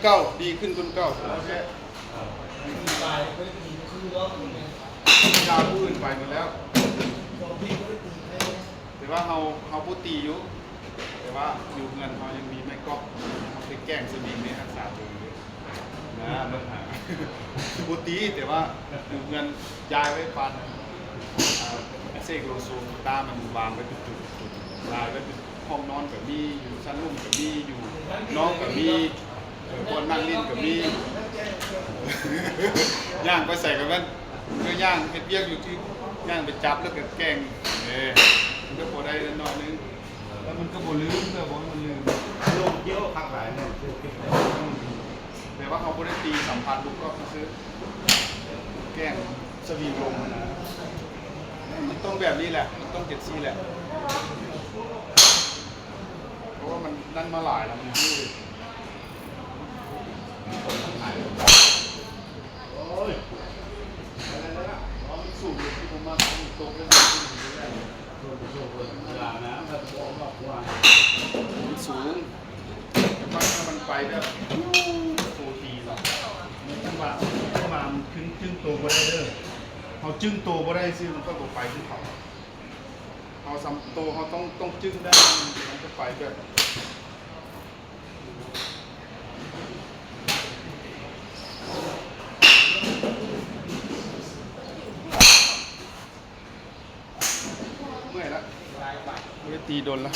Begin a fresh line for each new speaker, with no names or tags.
เก้าดีขึ้นคนเก้าโอเคยาผู้อื่นไปหมดแล้วแต่ว่าเขาผู้ตีอยู่แต่ว่าอยู่เงินเขายังมีไม่ก๊อกเขาไปแกล้งสมิงในรักษาตัวอยู่นะมันผู้ตีแต่ว่าอยู่เงินย้ายไว้ปันเซกโลโซตามันวางไว้เป็นจุดลายไว้เป็นห้องนอนกับมีอยู่ชั้นลุ่มกับมีอยู่น้องกับมีคนนั่งลิ้นกับมีย่างไปใส่กับมันเนื้อย่างเฮ็ดเบี้ยอยู่ที่ย่างไปจับแล้วก็แกงมันก็พอได้น้อยนึงแล้วมันก็บ่ลืมเพื่อบ่มันลืม
โลกเยอะพักหลายเนี่ย
แต่ว่าเขาบ่ได้ตีสัมพันธ์ลูกก็ซื้อแกงสวีลงนะมันต้องแบบนี้แหละมันต้อง7 4แหละเพราะว่ามันนั่นมาหลายแล้วมันยืดโอ้ยอะไรนะร้อนสูงที่ผมมาตกเลยมันสูงแต่ว่าถ้ามันไปแบบโซทีหรอกจังหวะเข้ามามันจึ้งโตบ่ได้เด้อเขาจึ้งโตบ่ได้ซิมันก็บ่ไปที่เขาเขาซ้ำโตเขาต้องจึ้งได้มันจะไปแบบเมื่อยแล้วไม่ได้ตีโดนแล้ว